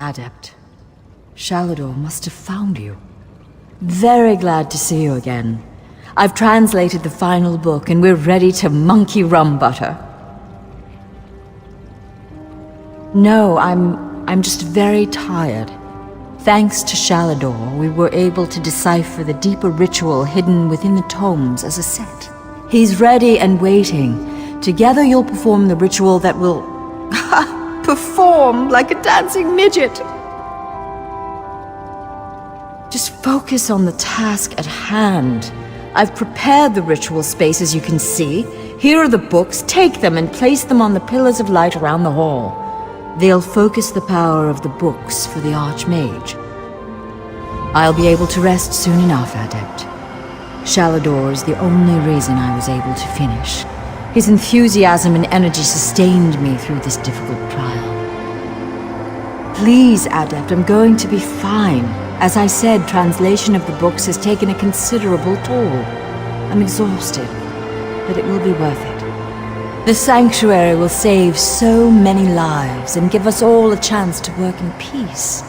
Adept, Sheogorath must have found you. Very glad to see you again. I've translated the final book, and we're ready to monkey rum butter. No, I'm just very tired. Thanks to Sheogorath, we were able to decipher the deeper ritual hidden within the tomes as a set. He's ready and waiting. Together you'll perform the ritual that will... perform like a dancing midget! Just focus on the task at hand. I've prepared the ritual space, as you can see. Here are the books. Take them and place them on the pillars of light around the hall. They'll focus the power of the books for the Archmage. I'll be able to rest soon enough, Adept. Sheogorath is the only reason I was able to finish. His enthusiasm and energy sustained me through this difficult trial. Please, Adept, I'm going to be fine. As I said, translation of the books has taken a considerable toll. I'm exhausted, but it will be worth it. The Sanctuary will save so many lives and give us all a chance to work in peace.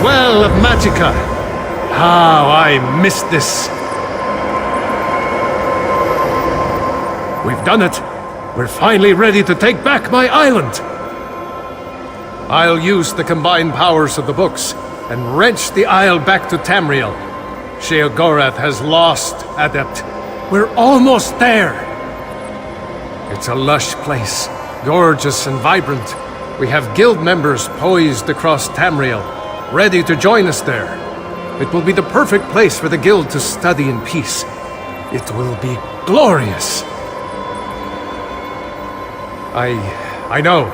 Well of Magicka! How I missed this! We've done it! We're finally ready to take back my island! I'll use the combined powers of the books and wrench the Isle back to Tamriel. Sheogorath has lost, Adept. We're almost there! It's a lush place, gorgeous and vibrant. We have guild members poised across Tamriel, ready to join us there. It will be the perfect place for the guild to study in peace. It will be glorious. I know.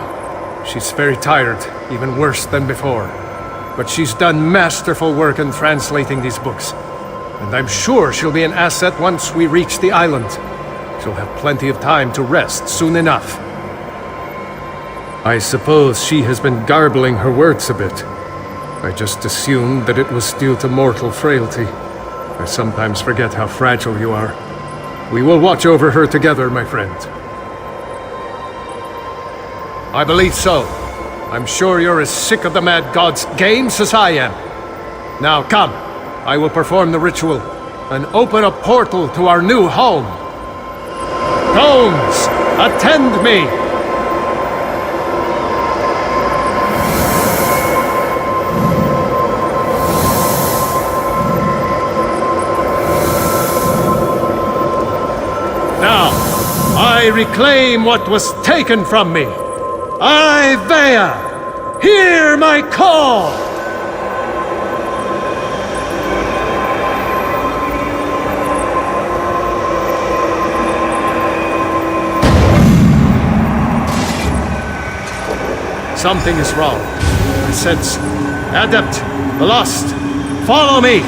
She's very tired, even worse than before. But she's done masterful work in translating these books. And I'm sure she'll be an asset once we reach the island. She'll have plenty of time to rest soon enough. I suppose she has been garbling her words a bit. I just assumed that it was due to mortal frailty. I sometimes forget how fragile you are. We will watch over her together, my friend. I believe so. I'm sure you're as sick of the Mad God's games as I am. Now come, I will perform the ritual and open a portal to our new home. Tones, attend me! I reclaim what was taken from me. Vea, hear my call! Something is wrong. I sense. Adept, the lost, follow me!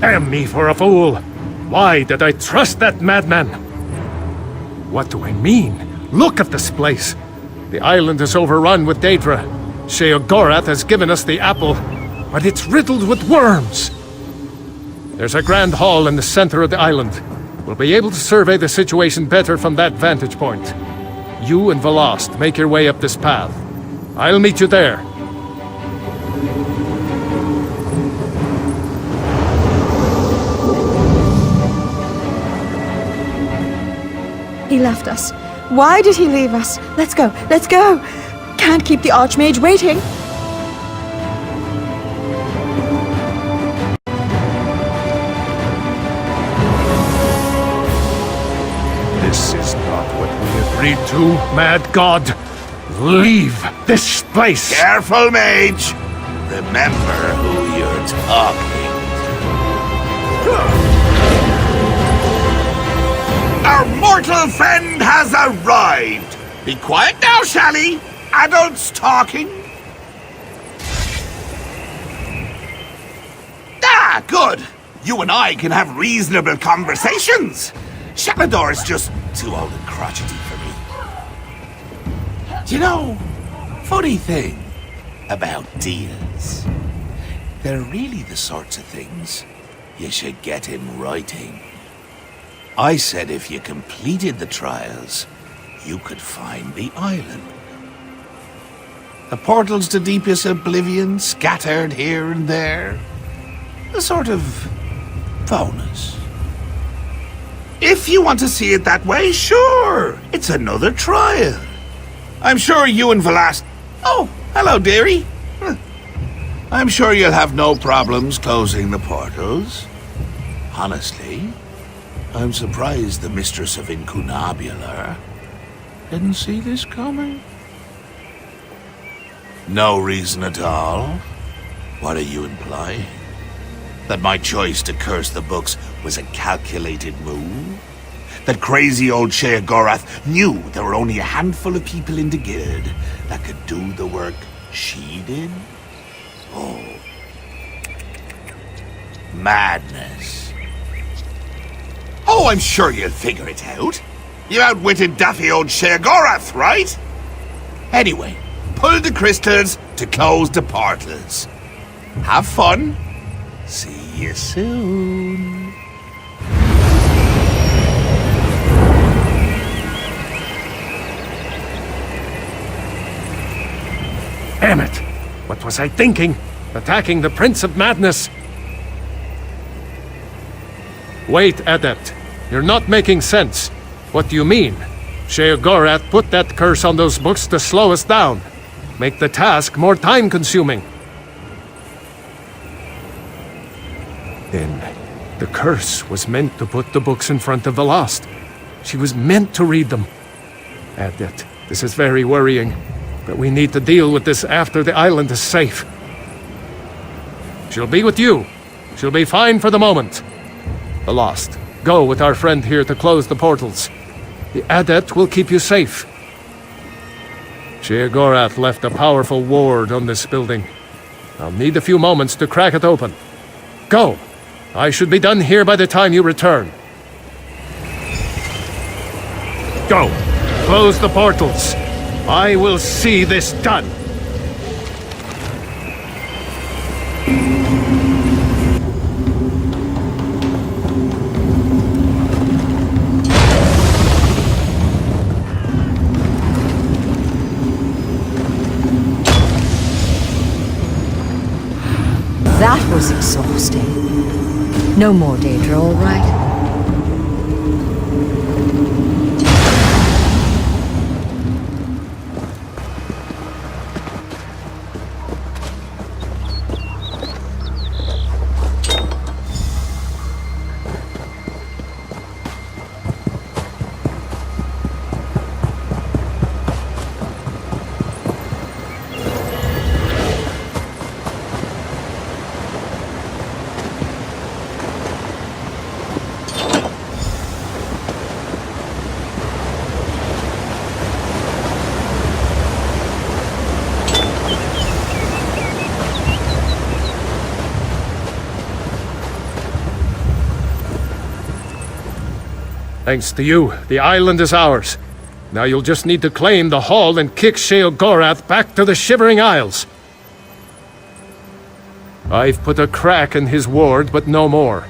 Damn me for a fool! Why did I trust that madman? What do I mean? Look at this place! The island is overrun with Daedra. Sheogorath has given us the apple, but it's riddled with worms! There's a grand hall in the center of the island. We'll be able to survey the situation better from that vantage point. You and Velost make your way up this path. I'll meet you there. He left us. Why did he leave us? Let's go, let's go! Can't keep the Archmage waiting! You mad god, leave this place! Careful, mage! Remember who you're talking to. Our mortal friend has arrived! Be quiet now, shall he? Adults talking. Ah, good! You and I can have reasonable conversations. Sheogorath's just too old and crotchety for me. Do you know, funny thing about deals, they're really the sorts of things you should get in writing. I said if you completed the trials, you could find the island. The portals to deepest oblivion scattered here and there. A sort of bonus. If you want to see it that way, sure. It's another trial. I'm sure you and Velast... Oh, hello, dearie. I'm sure you'll have no problems closing the portals. Honestly, I'm surprised the Mistress of Incunabular didn't see this coming. No reason at all? What are you implying? That my choice to curse the books was a calculated move? That crazy old Sheogorath knew there were only a handful of people in the guild that could do the work she did? Oh. Madness. Oh, I'm sure you'll figure it out. You outwitted daffy old Sheogorath, right? Anyway, pull the crystals to close the portals. Have fun. See you soon. Damn it! What was I thinking? Attacking the Prince of Madness? Wait, Adept. You're not making sense. What do you mean? Sheogorath put that curse on those books to slow us down. Make the task more time-consuming. Then, the curse was meant to put the books in front of Velast. She was meant to read them. Adept, this is very worrying. But we need to deal with this after the island is safe. She'll be with you. She'll be fine for the moment. Velast, go with our friend here to close the portals. The Adept will keep you safe. Sheogorath left a powerful ward on this building. I'll need a few moments to crack it open. Go! I should be done here by the time you return. Go! Close the portals. I will see this done. That was exhausting. No more, Daedra, all right? Thanks to you, the island is ours. Now you'll just need to claim the hall and kick Sheogorath back to the Shivering Isles. I've put a crack in his ward, but no more.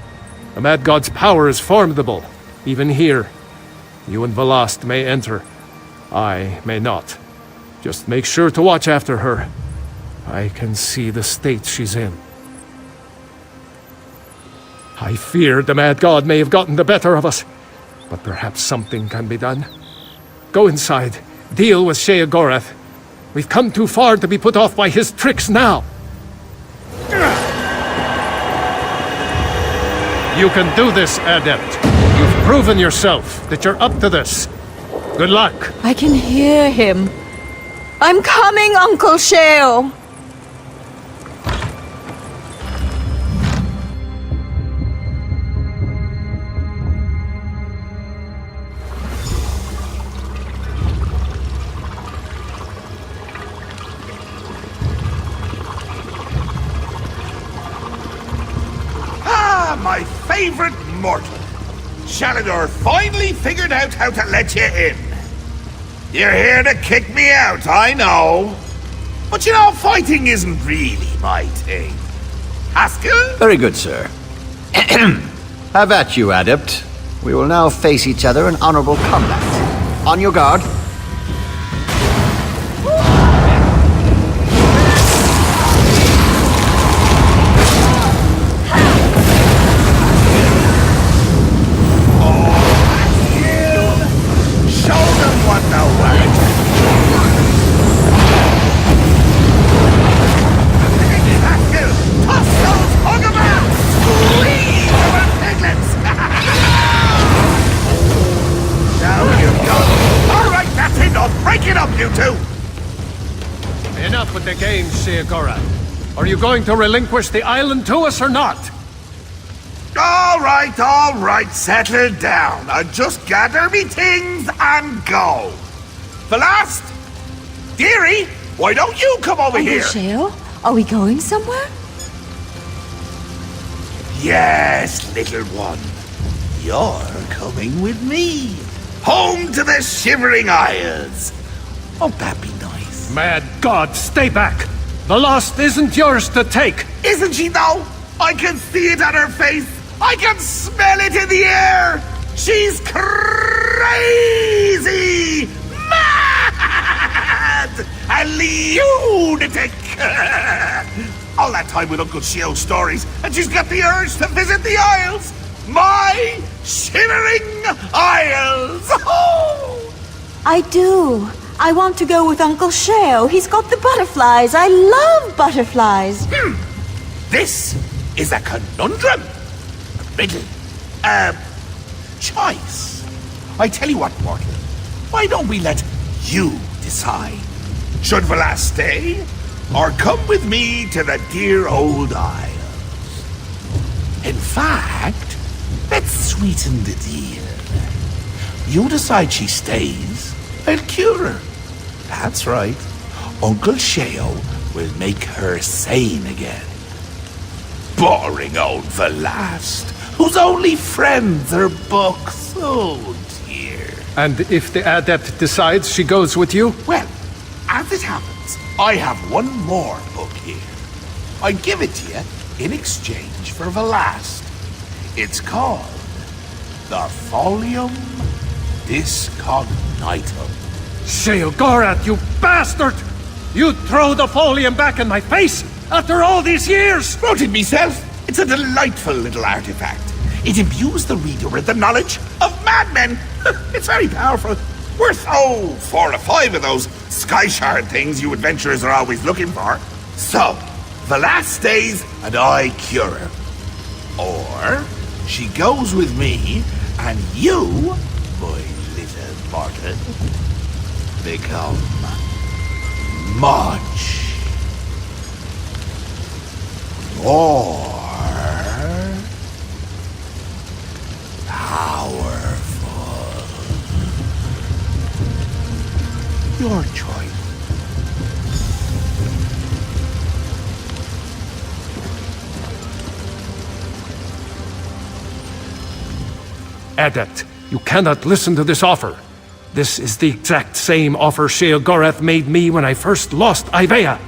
The Mad God's power is formidable, even here. You and Velast may enter. I may not. Just make sure to watch after her. I can see the state she's in. I fear the Mad God may have gotten the better of us. But perhaps something can be done. Go inside. Deal with Sheogorath. We've come too far to be put off by his tricks now. You can do this, Adept. You've proven yourself that you're up to this. Good luck. I can hear him. I'm coming, Uncle Sheo. My favorite mortal. Sheogorath finally figured out how to let you in. You're here to kick me out, I know. But you know, fighting isn't really my thing. Haskell? Very good, sir. Have at you, Adept. We will now face each other in honorable combat. On your guard. Enough with the games, Sheogorath. Are you going to relinquish the island to us or not? All right, settle down. I'll just gather me things and go. The last, dearie, why don't you come over Uncle here? Sheo, are we going somewhere? Yes, little one. You're coming with me. Home to the Shivering Isles. Won't that be nice? Mad God, stay back! The lost isn't yours to take! Isn't she though? I can see it on her face. I can smell it in the air. She's crazy! Mad! A lunatic! All that time with Uncle Sheo's stories, and she's got the urge to visit the Isles! My Shivering Isles! Oh! I do. I want to go with Uncle Sheo. He's got the butterflies. I love butterflies. This is a conundrum. A riddle. A choice. I tell you what, Mortal. Why don't we let you decide? Should Velas stay, or come with me to the dear old Isles? In fact, let's sweeten the deal. You decide she stays, I'll cure her. That's right. Uncle Sheo will make her sane again. Boring old Velast, whose only friends are books. Oh dear. And if the Adept decides she goes with you? Well, as it happens, I have one more book here. I give it to you in exchange for Velast. It's called the Folium Discognitum. Sheogorath, you bastard! You'd throw the folium back in my face after all these years! Wrote it myself. It's a delightful little artifact. It imbues the reader with the knowledge of madmen. It's very powerful. Worth, 4 or 5 of those sky shard things you adventurers are always looking for. So, Velas stays and I cure her. Or, she goes with me and you, my little Martin, become much more powerful. Your choice. Adept, you cannot listen to this offer. This is the exact same offer Sheogorath made me when I first lost Ivea.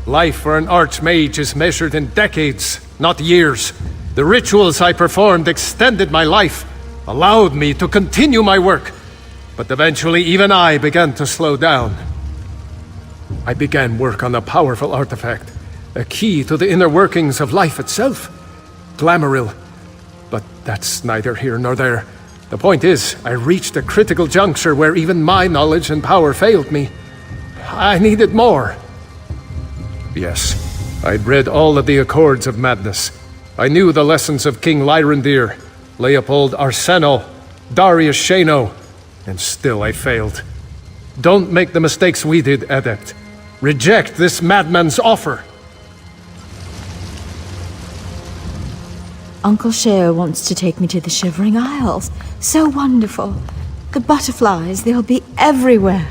Life for an archmage is measured in decades, not years. The rituals I performed extended my life, allowed me to continue my work. But eventually even I began to slow down. I began work on a powerful artifact, a key to the inner workings of life itself. Glamouril. But that's neither here nor there. The point is, I reached a critical juncture where even my knowledge and power failed me. I needed more. Yes, I'd read all of the Accords of Madness. I knew the lessons of King Lyrandir, Leopold Arseno, Darius Shano, and still I failed. Don't make the mistakes we did, Adept. Reject this madman's offer. Uncle Sheo wants to take me to the Shivering Isles. So wonderful. The butterflies, they'll be everywhere.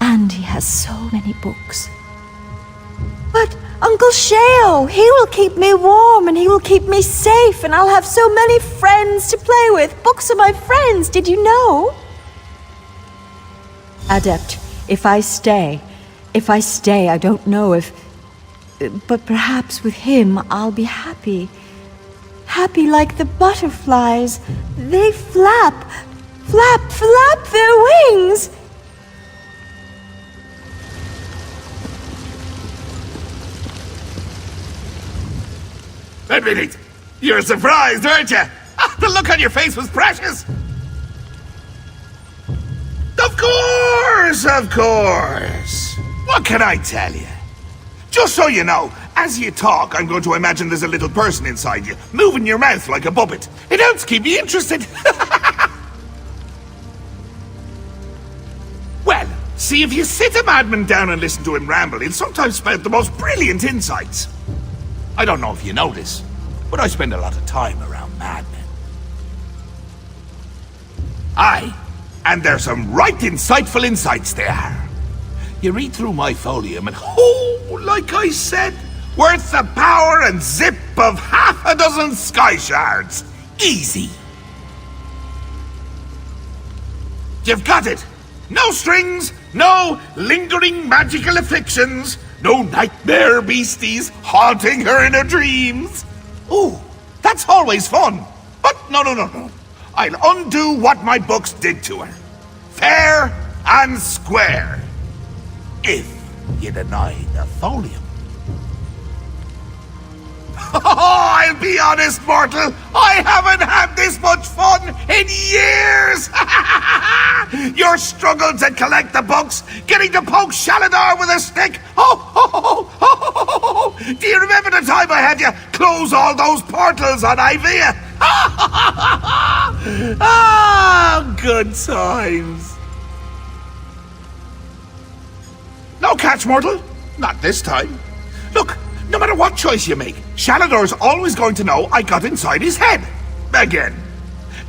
And he has so many books. But Uncle Sheo, he will keep me warm and he will keep me safe and I'll have so many friends to play with. Books are my friends, did you know? Adept, if I stay, I don't know if... But perhaps with him I'll be happy. Happy like the butterflies. They flap their wings. Admit it, you're surprised, aren't you? The look on your face was precious. Of course. What can I tell you? Just so you know, as you talk, I'm going to imagine there's a little person inside you, moving your mouth like a puppet. It helps keep me interested. Well, see, if you sit a madman down and listen to him ramble, he'll sometimes spout the most brilliant insights. I don't know if you know this, but I spend a lot of time around madmen. Aye, and there's some right insightful insights there. You read through my folium and, oh, like I said, worth the power and zip of half a dozen sky shards. Easy. You've got it. No strings, no lingering magical afflictions, no nightmare beasties haunting her in her dreams. Ooh, that's always fun. But no. I'll undo what my books did to her. Fair and square. If you deny the folium. I'll be honest, mortal. I haven't had this much fun in years. Your struggle to collect the books, getting to poke Shaladar with a stick. Do you remember the time I had you close all those portals on Ivea? Ah, good times. No catch, mortal. Not this time. Look, no matter what choice you make, Shalador's always going to know I got inside his head. Again.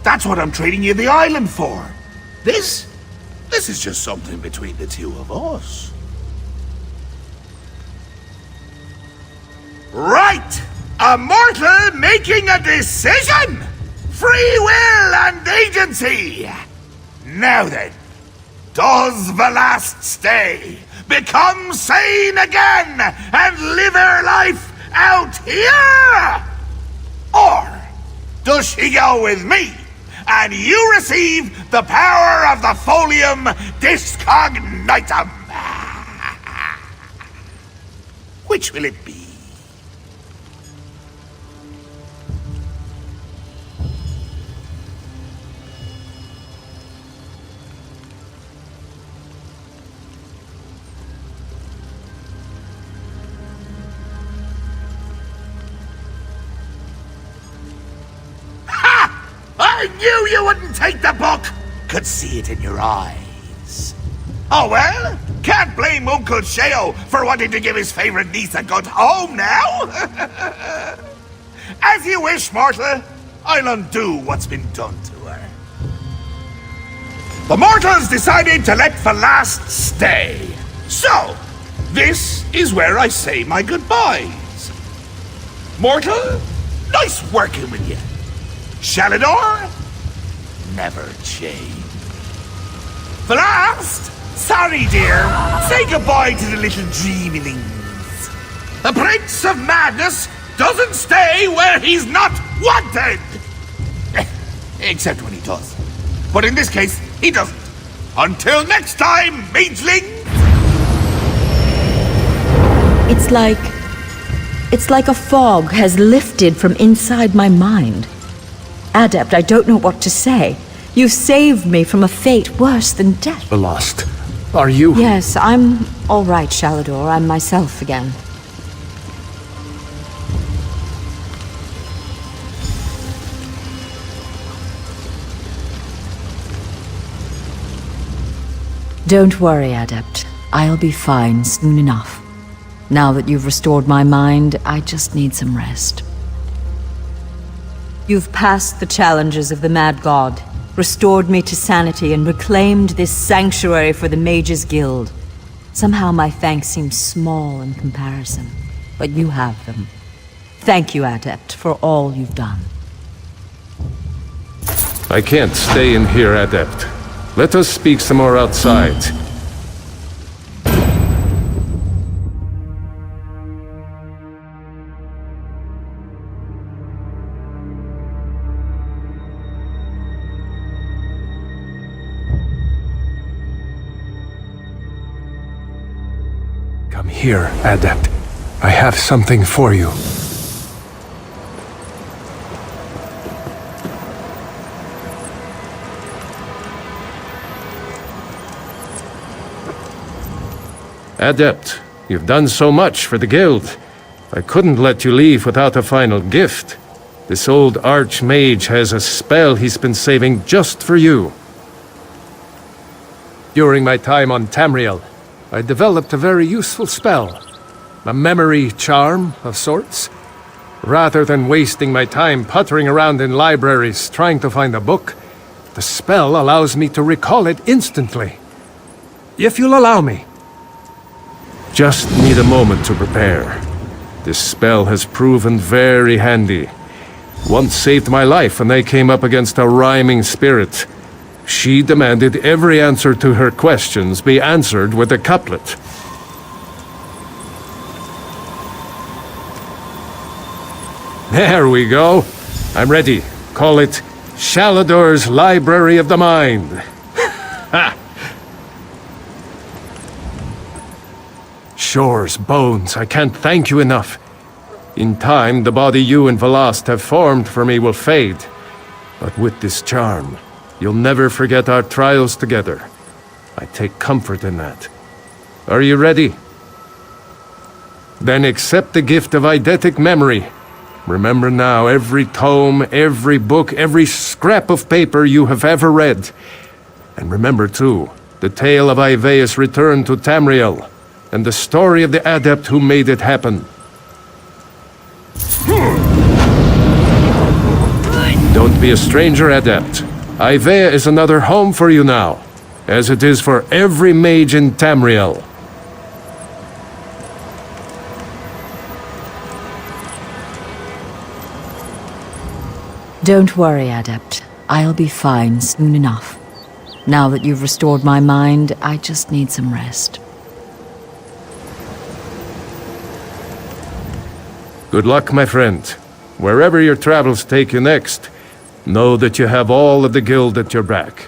That's what I'm trading you the island for. This is just something between the two of us. Right! A mortal making a decision! Free will and agency! Now then, does the last stay become sane again and live her life out here? Or does she go with me and you receive the power of the Folium Discognitum? Which will it be? I knew you wouldn't take the book! Could see it in your eyes. Oh well, can't blame Uncle Sheo for wanting to give his favorite niece a good home now. As you wish, mortal. I'll undo what's been done to her. The mortals decided to let the last stay. So, this is where I say my goodbyes. Mortal, nice working with you. Shalador, never change. The last, sorry dear, say goodbye to the little dreamlings. The Prince of Madness doesn't stay where he's not wanted. Except when he does. But in this case, he doesn't. Until next time, magelings! It's like a fog has lifted from inside my mind. Adept, I don't know what to say. You've saved me from a fate worse than death. The lost. Are you? Yes, I'm all right, Shalador. I'm myself again. Don't worry, Adept. I'll be fine soon enough. Now that you've restored my mind, I just need some rest. You've passed the challenges of the Mad God, restored me to sanity, and reclaimed this sanctuary for the Mages Guild. Somehow my thanks seem small in comparison, but you have them. Thank you, Adept, for all you've done. I can't stay in here, Adept. Let us speak some more outside. Come here, Adept. I have something for you. Adept, you've done so much for the guild. I couldn't let you leave without a final gift. This old archmage has a spell he's been saving just for you. During my time on Tamriel, I developed a very useful spell. A memory charm of sorts. Rather than wasting my time puttering around in libraries trying to find a book, the spell allows me to recall it instantly. If you'll allow me. Just need a moment to prepare. This spell has proven very handy. Once saved my life when I came up against a rhyming spirit. She demanded every answer to her questions be answered with a couplet. There we go. I'm ready. Call it Sheogorath's Library of the Mind. Ha! Shores, bones, I can't thank you enough. In time, the body you and Velast have formed for me will fade. But with this charm, you'll never forget our trials together. I take comfort in that. Are you ready? Then accept the gift of eidetic memory. Remember now every tome, every book, every scrap of paper you have ever read. And remember too, the tale of Ivaeus' return to Tamriel, and the story of the adept who made it happen. Don't be a stranger, Adept. Ivaea is another home for you now, as it is for every mage in Tamriel. Don't worry, Adept. I'll be fine soon enough. Now that you've restored my mind, I just need some rest. Good luck, my friend. Wherever your travels take you next, know that you have all of the guild at your back.